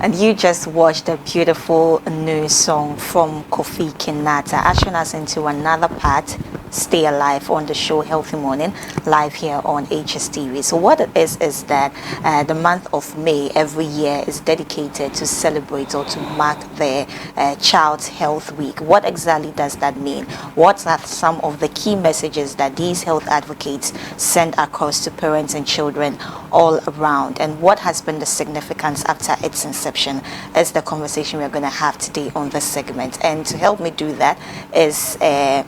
And you just watched a beautiful new song from Kofi Kinata, ushering us into another part, Stay Alive, on the show Healthy Morning, live here on HSTV. So what it is that the month of May every year is dedicated to celebrate or to mark the Child's Health Week. What exactly does that mean? What are some of the key messages that these health advocates send across to parents and children all around? And what has been the significance after its inception is the conversation we're going to have today on this segment. And to help me do that is a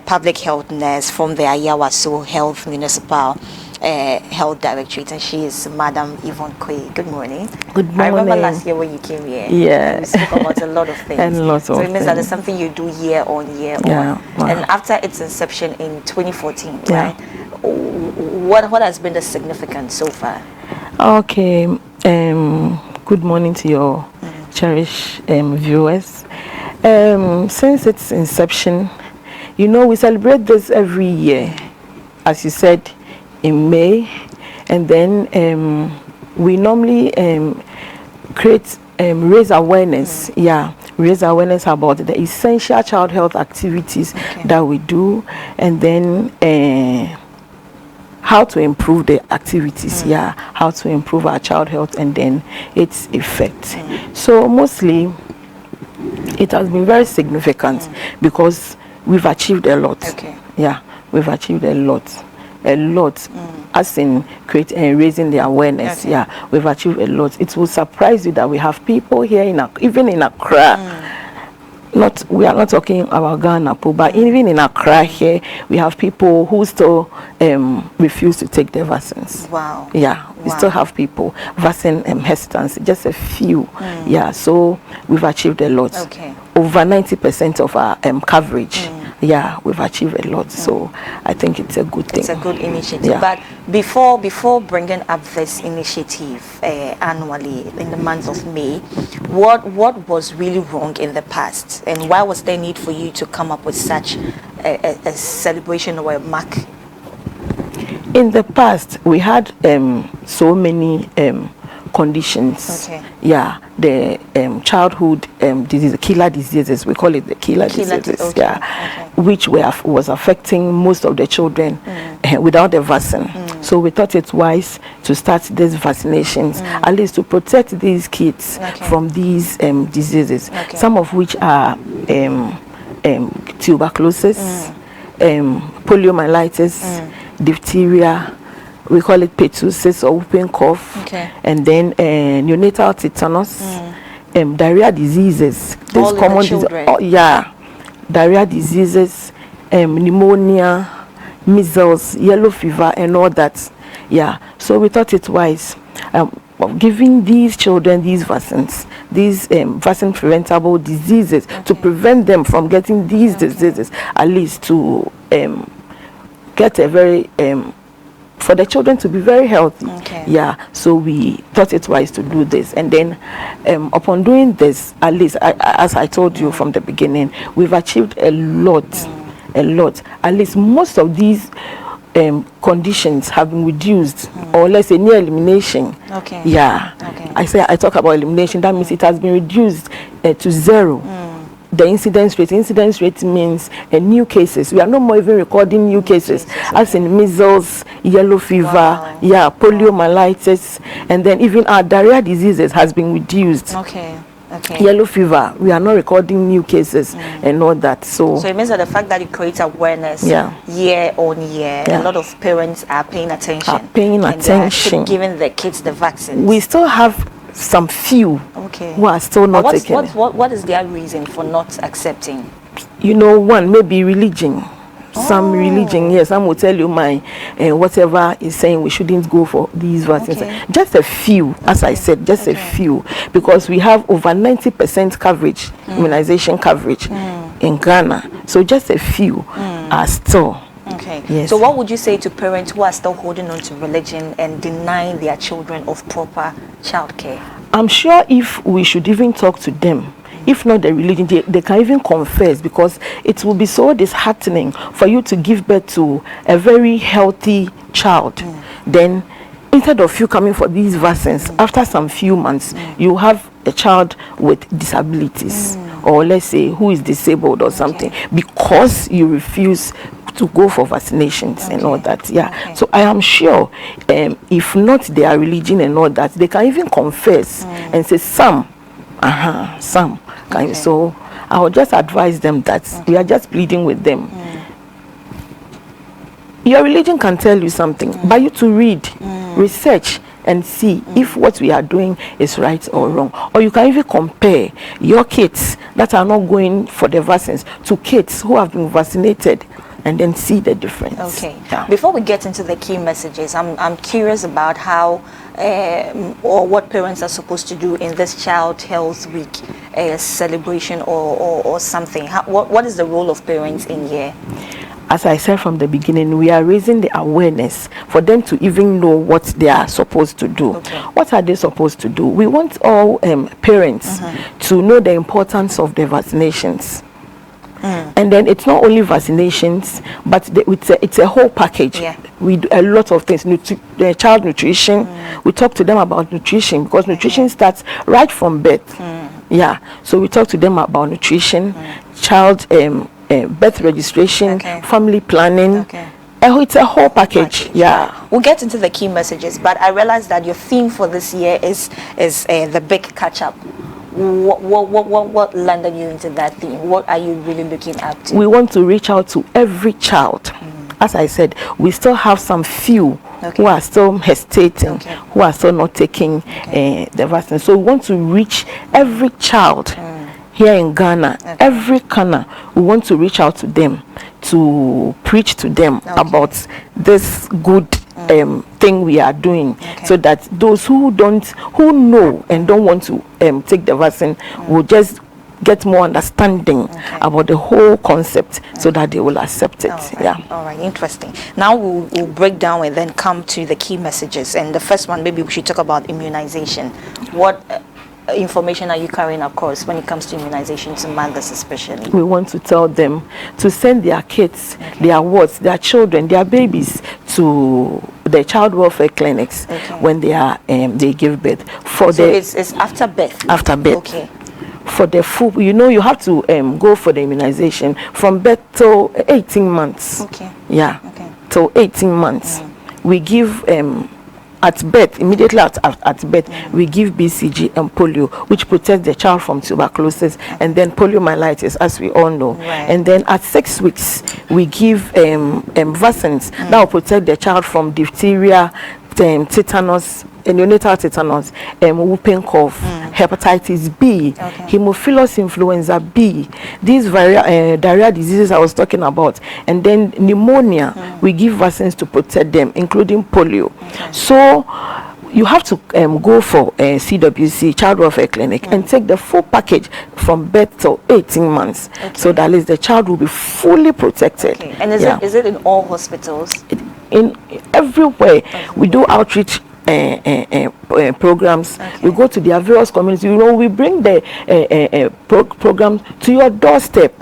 public health nurse from the Ayawaso Health Municipal Health Directorate, and she is Madam Yvonne Kwe. Good morning. Good morning. I remember last year when you came here. Yeah. We spoke about a lot of things. And lots of so it means that it's something you do year on year on. Wow. And after its inception in 2014, yeah. right? What has been the significance so far? Okay. Good morning to your cherished viewers. Since its inception, you know, we celebrate this every year, as you said, in May, and then we normally raise awareness, raise awareness about the essential child health activities that we do, and then how to improve the activities, how to improve our child health and then its effect. So mostly it has been very significant because we've achieved a lot. We've achieved a lot as in raising the awareness. We've achieved a lot. It will surprise you that we have people here even in Accra. We are not talking about Ghana, but even in Accra here, we have people who still refuse to take their vaccines. Wow. We still have people vaccine hesitancy, just a few. So we've achieved a lot. Over 90% of our coverage. We've achieved a lot. So I think it's a good thing. It's a good initiative. But before bringing up this initiative annually in the month of May, what was really wrong in the past, and why was there need for you to come up with such a celebration or a mark? In the past, we had so many conditions. The childhood disease, killer diseases, we call it the killer diseases, which was affecting most of the children without the vaccine. So we thought it wise to start these vaccinations, at least to protect these kids from these diseases, some of which are tuberculosis, poliomyelitis, diphtheria, we call it pertussis or whooping cough, and then neonatal tetanus, diarrhea diseases. There's common disease. Diarrhea diseases, pneumonia, measles, yellow fever, and all that. So we thought it wise giving these children these vaccines, these vaccine preventable diseases, to prevent them from getting these diseases, at least to get a very for the children to be very healthy. So we thought it wise to do this, and then upon doing this, at least as I told you from the beginning, we've achieved a lot. At least most of these conditions have been reduced, or let's say near elimination. I talk about elimination, that means it has been reduced to zero. The incidence rate means new cases. We are no more even recording new cases, as in measles, yellow fever, poliomyelitis, and then even our diarrhea diseases has been reduced. Yellow fever, we are not recording new cases and all that. So it means that the fact that it creates awareness year on year, a lot of parents are paying attention. Giving their kids the vaccines. We still have some few who are still not taking it. What is their reason for not accepting? You know, one, maybe religion. Some religion, some will tell you whatever is saying we shouldn't go for these vaccines. Just a few, as I said, just a few, because we have over 90% coverage, immunization coverage in Ghana. So just a few are still. So what would you say to parents who are still holding on to religion and denying their children of proper childcare? I'm sure if we should even talk to them, if not the religion, they can even confess, because it will be so disheartening for you to give birth to a very healthy child. Then instead of you coming for these vaccines, after some few months, you have a child with disabilities, or let's say who is disabled or something, because you refuse to go for vaccinations and all that. So I am sure if not their religion and all that, they can even confess and say some can. So I would just advise them that we are just pleading with them. Your religion can tell you something, but you to read, research, and see if what we are doing is right or wrong. Or you can even compare your kids that are not going for the vaccines to kids who have been vaccinated, and then see the difference. Okay. Before we get into the key messages, I'm curious about how or what parents are supposed to do in this Child Health Week celebration or something. What is the role of parents in here? As I said from the beginning, we are raising the awareness for them to even know what they are supposed to do. What are they supposed to do? We want all parents to know the importance of the vaccinations. And then it's not only vaccinations, but it's a whole package. We do a lot of things. Child nutrition. We talk to them about nutrition, because nutrition starts right from birth. So we talk to them about nutrition, child birth registration, family planning. It's a whole package. We'll get into the key messages, but I realize that your theme for this year is the big catch up. What landed you into that theme? What are you really looking up to? We want to reach out to every child. As I said, we still have some few who are still hesitating, who are still not taking the vaccine. So we want to reach every child here in Ghana, every corner. We want to reach out to them, to preach to them about this good thing we are doing, so that those who know and don't want to take the vaccine will just get more understanding about the whole concept, so that they will accept it. All right, interesting. Now we'll break down and then come to the key messages. And the first one, maybe we should talk about immunization. What information are you carrying across when it comes to immunization to mothers especially? We want to tell them to send their kids, their wards, their children, their babies to the child welfare clinics when they give birth. It's after birth? After birth. For the full, you have to go for the immunization from birth till 18 months. Till 18 months. We give at birth, immediately at birth, we give BCG and polio, which protects the child from tuberculosis, and then poliomyelitis, as we all know. And then at 6 weeks, we give vaccines that will protect the child from diphtheria, tetanus, neonatal tetanus, whooping cough, hepatitis B, Haemophilus influenza B, these diarrhea diseases I was talking about, and then pneumonia. We give vaccines to protect them, including polio. So you have to go for a CWC, Child Welfare Clinic, and take the full package from birth to 18 months, so that is the child will be fully protected. And is it in all hospitals? In everywhere. We do outreach programs. We go to their various communities. We bring the program to your doorstep.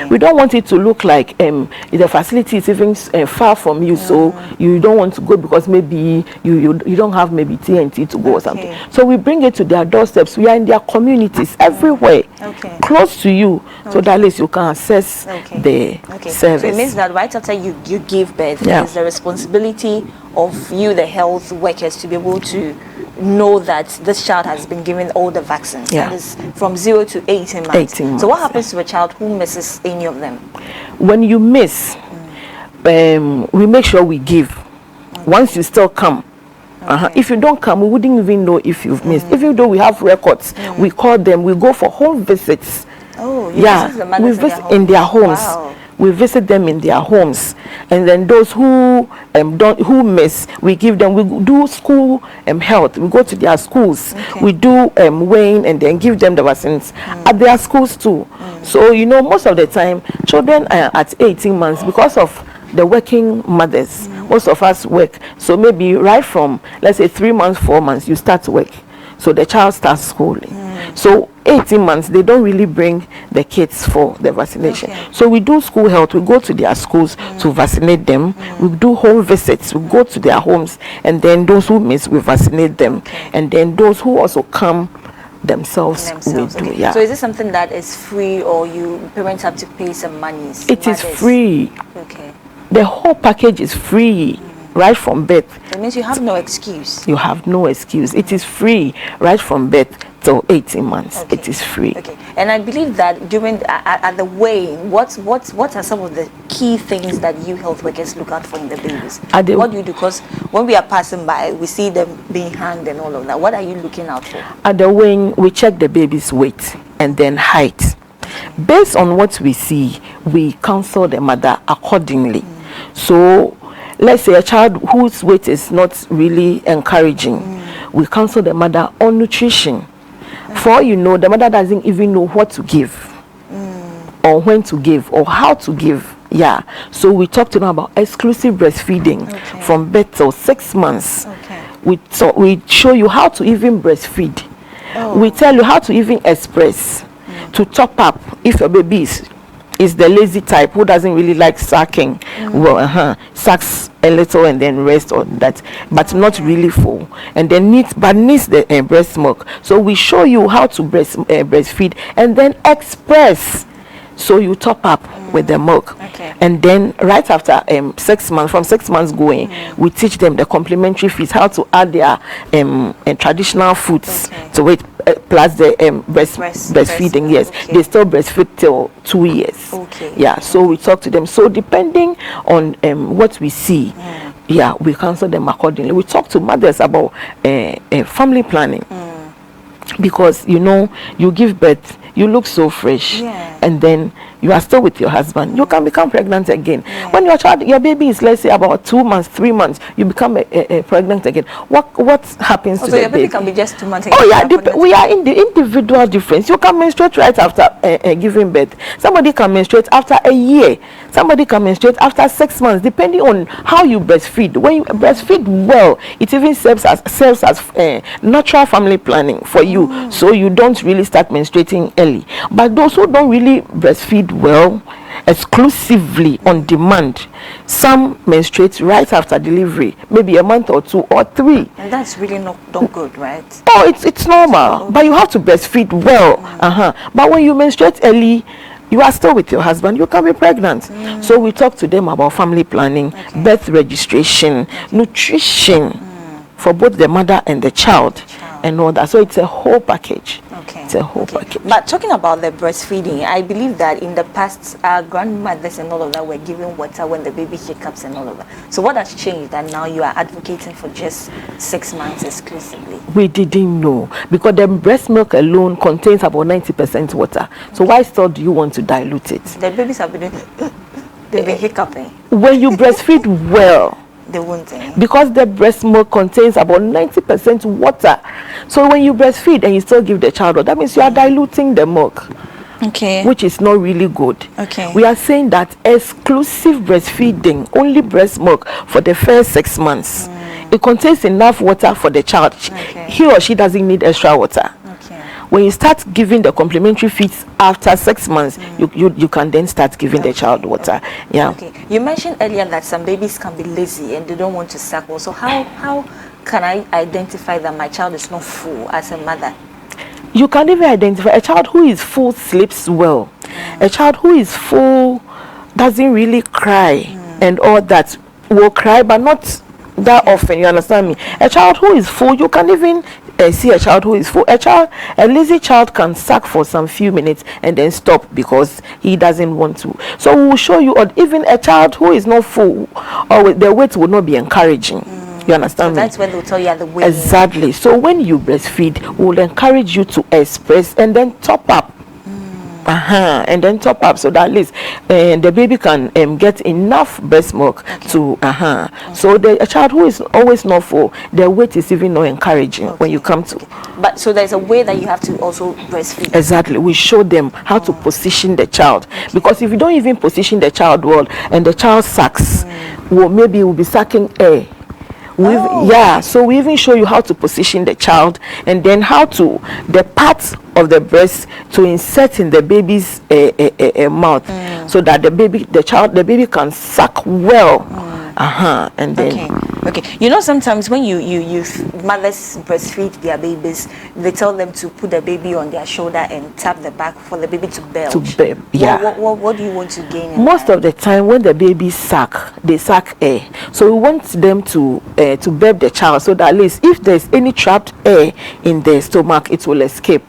We don't want it to look like the facility is even far from you, so you don't want to go because maybe you don't have maybe TNT to go or something. So we bring it to their doorsteps. We are in their communities everywhere, close to you, so that at least you can access the service. So it means that right after you give birth, it's the responsibility of you, the health workers, to be able to know that this child has been given all the vaccines. That is from 0 to 18 months. So what happens to a child who misses any of them? When you miss, we make sure we give. Once you still come. If you don't come, we wouldn't even know if you've missed. Even though we have records, we call them, we go for home visits. Visit the mothers we visit in their homes. We visit them in their homes, and then those who miss, we give them. We do school health. We go to their schools. We do weighing and then give them the vaccines at their schools too. So most of the time, children are at 18 months because of the working mothers. Most of us work, so maybe right from, let's say, 3 months, 4 months, you start to work. So the child starts schooling. So 18 months, they don't really bring the kids for the vaccination. So we do school health. We go to their schools to vaccinate them. We do home visits. We go to their homes, and then those who miss, we vaccinate them. And then those who also come themselves. We do, yeah. So is this something that is free, or parents have to pay some money? It is free. Okay. The whole package is free. Right from birth. That means you have no excuse. You have no excuse. It is free right from birth till 18 months. It is free. Okay. And I believe that during at the weighing, what are some of the key things that you health workers look out for in the babies? What do you do? Because when we are passing by, we see them being hanged and all of that. What are you looking out for? At the weighing, we check the baby's weight and then height. Based on what we see, we counsel the mother accordingly. So let's say a child whose weight is not really encouraging, we counsel the mother on nutrition. For the mother doesn't even know what to give, or when to give, or how to give. Yeah, so we talk to them about exclusive breastfeeding from birth till 6 months. We show you how to even breastfeed. We tell you how to even express, to top up if your baby is the lazy type who doesn't really like sucking. Sucks a little and then rest on that, but not really full, and then needs the breast milk. So we show you how to breastfeed and then express. So you top up with the milk, and then right after 6 months, from 6 months going, we teach them the complementary feeds, how to add their traditional foods to it, plus the breastfeeding. Yes, they still breastfeed till 2 years. Yeah, so we talk to them. So depending on what we see, we counsel them accordingly. We talk to mothers about family planning, because you give birth, you look so fresh, and then you are still with your husband, you can become pregnant again. When your baby is, let's say, about 2 months, 3 months, you become pregnant again. What happens to the your baby? Can be just 2 months. We are in the individual difference. You can menstruate right after giving birth. Somebody can menstruate after a year. Somebody can menstruate after 6 months, depending on how you breastfeed. When you breastfeed well, it even serves as natural family planning for you, so you don't really start menstruating early. But those who don't really breastfeed well, exclusively on demand, some menstruate right after delivery, maybe a month or 2 or 3. And that's really not good, right? Oh, it's normal, but you have to breastfeed well. But when you menstruate early, you are still with your husband, you can be pregnant. So we talk to them about family planning, birth registration, nutrition for both the mother and the child, and all that. So it's a whole package. It's a whole package. But talking about the breastfeeding, I believe that in the past, our grandmothers and all of that were giving water when the baby hiccups and all of that. So what has changed that now you are advocating for just 6 months exclusively? We didn't know, because the breast milk alone contains about 90% water. So why still do you want to dilute it? The babies have been they've been hiccuping. When you breastfeed well, they won't. Because the breast milk contains about 90% water. So when you breastfeed and you still give the child, that means you are diluting the milk. Which is not really good. We are saying that exclusive breastfeeding, only breast milk for the first 6 months. It contains enough water for the child. He or she doesn't need extra water. When you start giving the complementary feeds after 6 months, you can then start giving the child water. You mentioned earlier that some babies can be lazy and they don't want to suck. So how can I identify that my child is not full as a mother? You can even identify a child who is full sleeps well. A child who is full doesn't really cry, and all that. Will cry, but not that often. You understand me? A child who is full, you can even see a child who is full. A lazy child can suck for some few minutes and then stop because he doesn't want to. So we will show you, or even a child who is not full, or the weight will not be encouraging. You understand me? That's when they'll tell you the weight. Exactly. So when you breastfeed, we'll encourage you to express and then top up. And then top up, so that at least the baby can get enough breast milk to so a child who is always not full, their weight is even not encouraging when you come to. But so there's a way that you have to also breastfeed. Exactly. We show them how to position the child, because if you don't even position the child well and the child sucks, well, maybe we'll be sucking air So we even show you how to position the child, and then how to the parts of the breast to insert in the baby's mouth, so that the baby can suck well. And then okay. You know, sometimes when you mothers breastfeed their babies, they tell them to put the baby on their shoulder and tap the back for the baby to belch. What do you want to gain? Most of the time, when the baby they suck air. So we want them to burp the child, so that at least if there's any trapped air in the stomach, it will escape.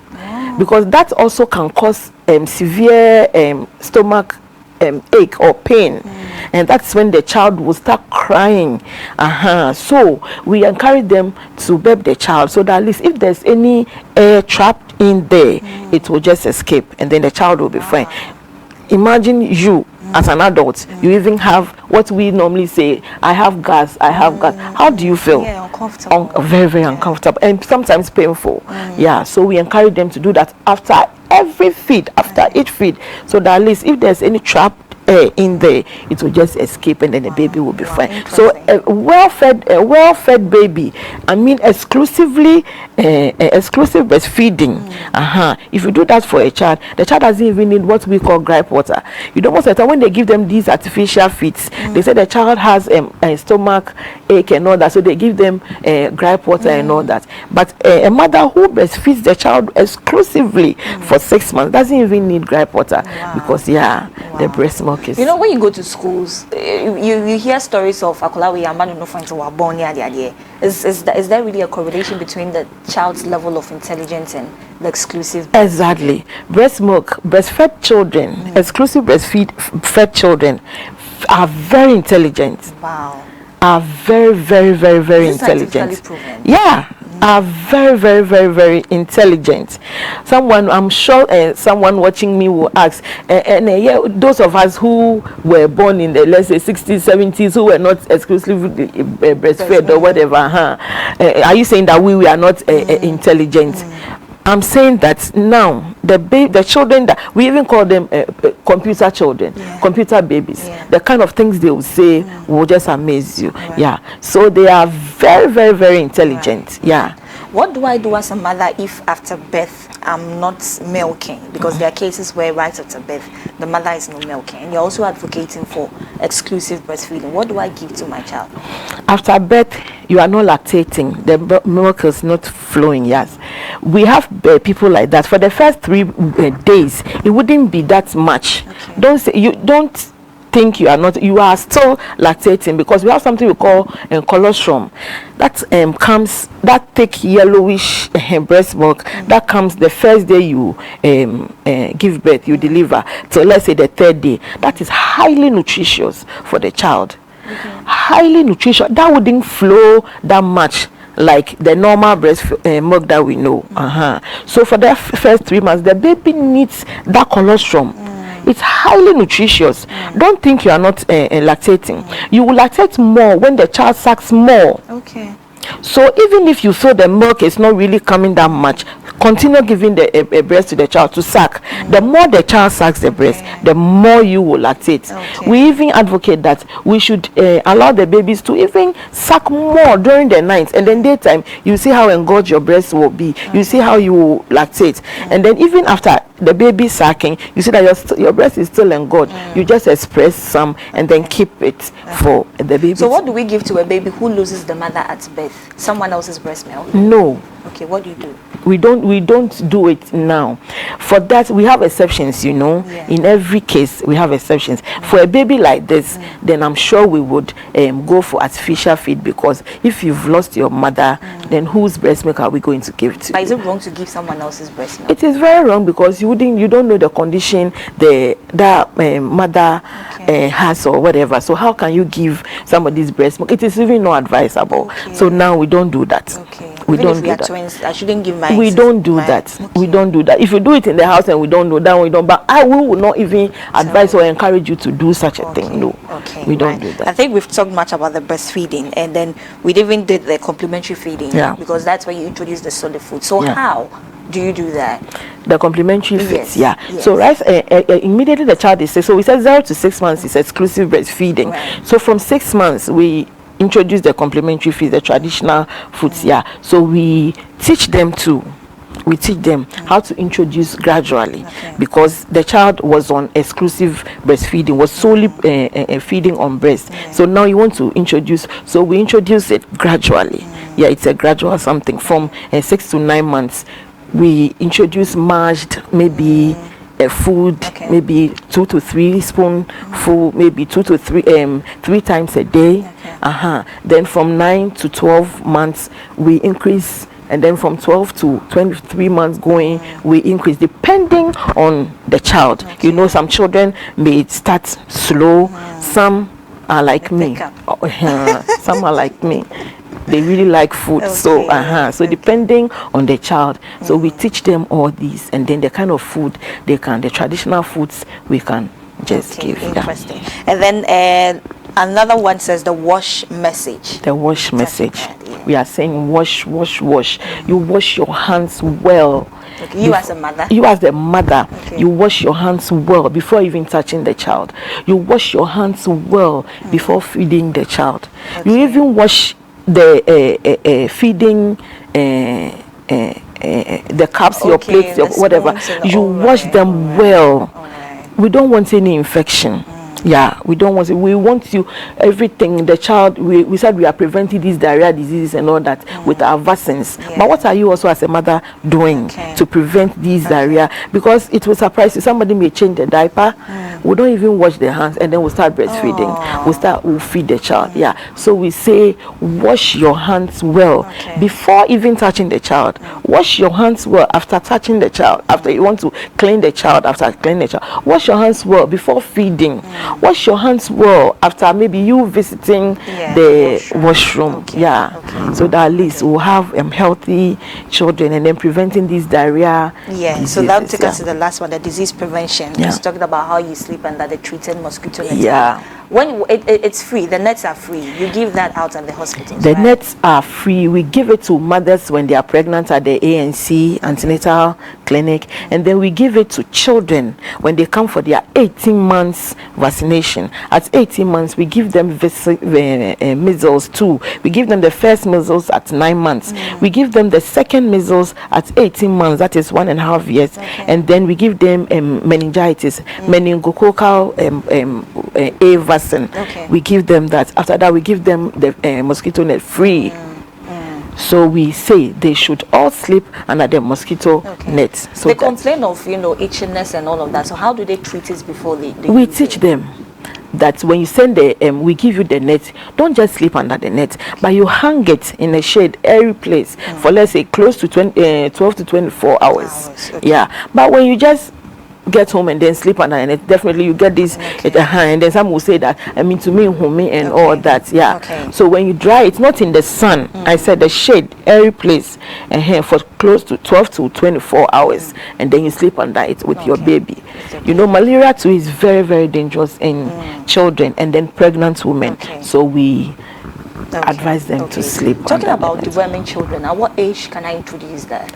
Because that also can cause severe stomach ache or pain, and that's when the child will start crying. So we encourage them to burp the child, so that at least if there's any air trapped in there, it will just escape, and then the child will be fine. Imagine you as an adult, you even have what we normally say, I have gas. How do you feel? Uncomfortable. Very, very uncomfortable, and sometimes painful. So we encourage them to do that after every feed, after each feed, so that at least if there's any trapped air in there, it will just escape, and then the baby will be fine. So a well-fed baby, I mean exclusive breastfeeding. If you do that for a child, the child doesn't even need what we call gripe water. You know, most of the time when they give them these artificial feeds, they say the child has a stomach ache and all that, so they give them gripe water and all that. But a mother who breastfeeds the child exclusively for 6 months doesn't even need gripe water, because the breast milk is... You know, when you go to schools, you hear stories of Akolawi and Manu no friends who are born here. Is there really a correlation between the child's level of intelligence and the exclusive? Exactly. Breast milk, breastfed children, exclusive breastfed children are very intelligent. Wow. Are very, very, very, very intelligent. Proven? Are very, very, very, very intelligent. I'm sure someone watching me will ask, those of us who were born in the, let's say, 60s, 70s, who were not exclusively breastfed or whatever, are you saying that we are not intelligent? I'm saying that now the children that we even call them computer children, computer babies, the kind of things they will say will just amaze you. So they are very, very, very intelligent. What do I do as a mother if after birth I'm not milking? Because there are cases where right after birth the mother is not milking, and you're also advocating for exclusive breastfeeding. What do I give to my child? After birth, you are not lactating, the milk is not flowing. Yes, we have people like that. For the first 3 days, it wouldn't be that much. Don't think you are still lactating, because we have something we call colostrum that comes, that thick yellowish breast milk that comes the first day you give birth, you deliver, so let's say the 3rd day. That is highly nutritious for the child. Highly nutritious. That wouldn't flow that much like the normal breast milk that we know. So for the first 3 months, the baby needs that colostrum. It's highly nutritious. Don't think you are not lactating. You will lactate more when the child sucks more. So even if you feel the milk is not really coming that much, continue giving the breast to the child to suck. The more the child sucks the breast, the more you will lactate. We even advocate that we should allow the babies to even suck more during the night, and then daytime you see how engorged your breast will be. You see how you will lactate, and then even after the baby sucking, you see that your breast is still engorged. You just express some and then keep it for the baby. So what do we give to a baby who loses the mother at birth? Someone else's breast milk? No. Okay, what do you do? We don't do it now. For that, we have exceptions, you know. In every case, we have exceptions. For a baby like this, then I'm sure we would go for artificial feed, because if you've lost your mother, then whose breast milk are we going to give to? But is it wrong to give someone else's breast milk? It is very wrong, because you don't know the condition that mother has or whatever. So how can you give somebody's breast milk? It is even not advisable. So now we don't do that. We don't do that. Twins, I shouldn't give my. We don't do that. We don't do that. If you do it in the house and we don't know that, we don't. But I will not even advise or encourage you to do such a thing. No, we don't do that. I think we've talked much about the breastfeeding, and then we even did the complementary feeding. Because that's where you introduce the solid food. So how do you do that? The complementary feeds, So immediately the child is 6. So we said 0 to 6 months is exclusive breastfeeding. So from 6 months we introduce the complementary feeds, the traditional foods. Yeah, so we teach them how to introduce gradually, because the child was on exclusive breastfeeding, was solely feeding on breast. So now you want to introduce, so we introduce it gradually. Yeah, it's a gradual something. From 6 to 9 months, we introduce mashed, maybe food, maybe 2 to 3 spoonful, maybe 2 to 3 times a day. Then from 9 to 12 months, we increase. And then from 12 to 23 months going, we increase depending on the child. You know, some children may start slow. Some are like me. Some are like me. They really like food. So depending on the child. So we teach them all these, and then the kind of food the traditional foods we can just give. Interesting. And then another one says the wash message. The wash message. We are saying wash, wash, wash. You wash your hands well. You as a mother. You as the mother. You wash your hands well before even touching the child. You wash your hands well before feeding the child. You even wash the feeding the cups, your plates, your whatever. You wash them well. We don't want any infection. Yeah, we don't want it. We want you everything. The child, we said we are preventing these diarrhea diseases and all that with our vaccines. But what are you also as a mother doing to prevent these diarrhea? Because it will surprise you. Somebody may change the diaper. We don't even wash their hands, and then we'll start breastfeeding. We'll feed the child. Yeah. So we say wash your hands well before even touching the child. Wash your hands well after touching the child. After you want to clean the child, after cleaning the child, wash your hands well before feeding. Wash your hands well after maybe you visiting the washroom. So that at least we'll have healthy children, and then preventing these diarrhea diseases. So that takes us to the last one, the disease prevention. Just talking about how you sleep under the treated mosquito net. When it's free, the nets are free. You give that out at the hospitals. The nets are free. We give it to mothers when they are pregnant at the ANC antenatal clinic, and then we give it to children when they come for their 18 months vaccination. At 18 months, we give them measles too. We give them the first measles at 9 months. We give them the second measles at 18 months. That is 1.5 years, and then we give them meningitis, meningococcal A vaccine. We give them that. After that, we give them the mosquito net free. So we say they should all sleep under the mosquito nets. So they complain of itchiness and all of that. So how do they treat it before they we teach them that when you send the we give you the net, don't just sleep under the net, but you hang it in a shade, airy place for, let's say, close to 12 to 24 hours. But when you just get home and then sleep under, and definitely you get this and then some will say that to me homey and all that. So when you dry it, not in the sun, I said the shade, airy place, for close to 12 to 24 hours, and then you sleep under it with your baby. Malaria too is very, very dangerous in children and then pregnant women. So we advise them to sleep. Talking about deworming children, at what age can I introduce that?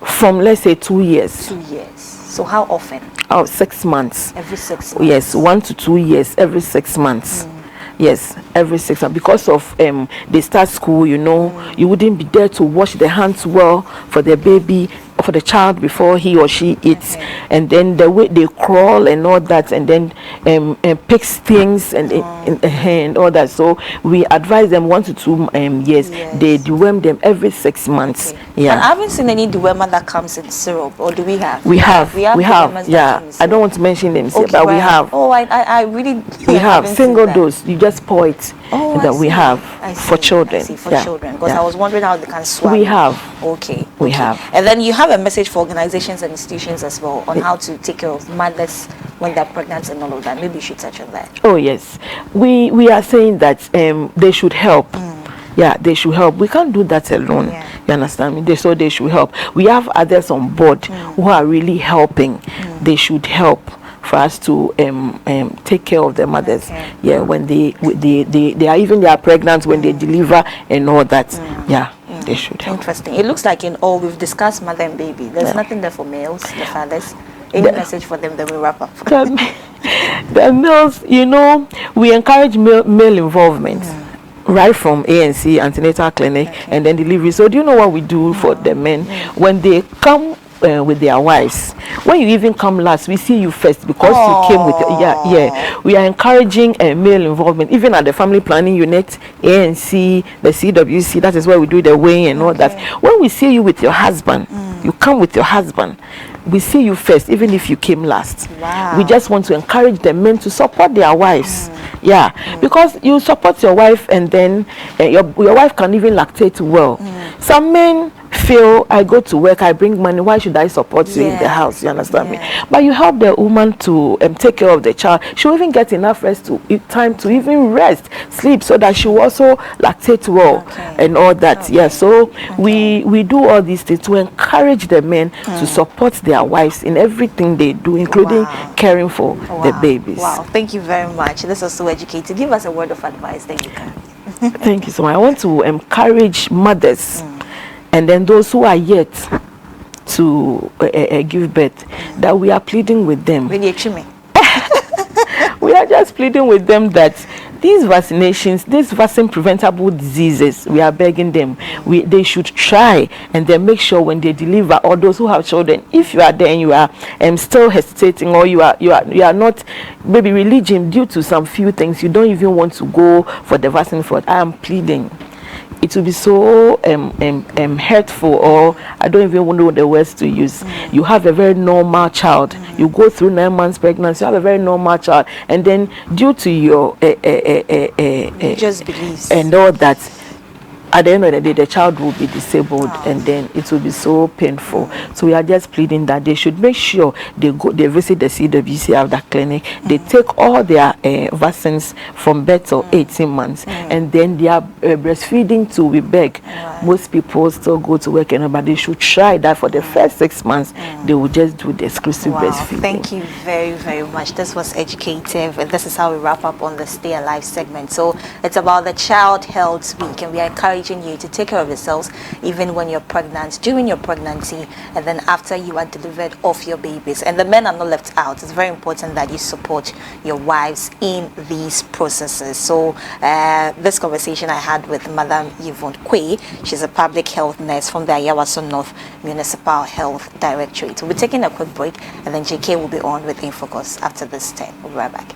From, let's say, 2 years. 2 years. So how often? 6 months. Every 6 months. Yes, 1 to 2 years, every 6 months. Yes, every 6 months. Because of they start school, you wouldn't be there to wash their hands well for the baby, for the child before he or she eats, and then the way they crawl and all that, and then picks things and all that. So we advise them 1 to 2 years. They deworm them every 6 months. And I haven't seen any dewormer that comes in syrup, or do we have? We have. I don't want to mention them, but we have. I really. We have single dose. You just pour it. That we have for children. For children, because I was wondering how they can swallow. We have. We have. And then you have a message for organizations and institutions as well on how to take care of mothers when they're pregnant and all of that. Maybe you should touch on that. Oh yes, we are saying that they should help. They should help. We can't do that alone. You understand me? So they should help. We have others on board who are really helping. They should help for us to take care of the mothers. When they are pregnant, when they deliver and all that. They should help. Interesting. It looks like in all we've discussed mother and baby. There's nothing there for males, the fathers. Any message for them that we wrap up? The males, we encourage male involvement. right from ANC antenatal clinic, and then delivery. So do you know what we do for the men when they come with their wives? When you even come last, we see you first because you came with your, we are encouraging male involvement even at the family planning unit, ANC, the CWC. That is where we do the weighing and all that. When we see you with your husband, you come with your husband, we see you first even if you came last. We just want to encourage the men to support their wives. Because you support your wife, and then your wife can even lactate well. Some men feel, I go to work, I bring money, why should I support you in the house? You understand me? But you help the woman to take care of the child. She'll even get enough rest time to even rest, sleep, so that she will also lactate well and all that. So we do all these things to encourage the men to support their wives in everything they do, including caring for the babies. Thank you very much. This was so educated. Give us a word of advice. Thank you. Thank you so much. I want to encourage mothers and then those who are yet to give birth, that we are pleading with them. We are just pleading with them that these vaccinations, these vaccine preventable diseases, we are begging them, they should try and then make sure when they deliver, or those who have children, if you are there and you are still hesitating, or you are not, maybe religion due to some few things, you don't even want to go for the vaccine for it, I am pleading. It will be so hurtful, or I don't even know the words to use. You have a very normal child. You go through 9 months pregnancy, you have a very normal child, and then due to your religious beliefs and all that, at the end of the day, the child will be disabled, and then it will be so painful. So we are just pleading that they should make sure they visit the CWC of that clinic. They take all their vaccines from birth to 18 months, and then they are breastfeeding too. We beg. Most people still go to work, but they should try that for the first 6 months. They will just do the exclusive breastfeeding. Thank you very, very much. This was educative, and this is how we wrap up on the Stay Alive segment. So it's about the Child Health Week, and we are encouraging you to take care of yourselves even when you're pregnant, during your pregnancy, and then after you are delivered of your babies. And the men are not left out. It's very important that you support your wives in these processes. So this conversation I had with Madam Yvonne Quay. She's a public health nurse from the Ayawaso North Municipal Health Directorate. We'll be taking a quick break, and then JK will be on with InFocus after this 10. We'll be right back.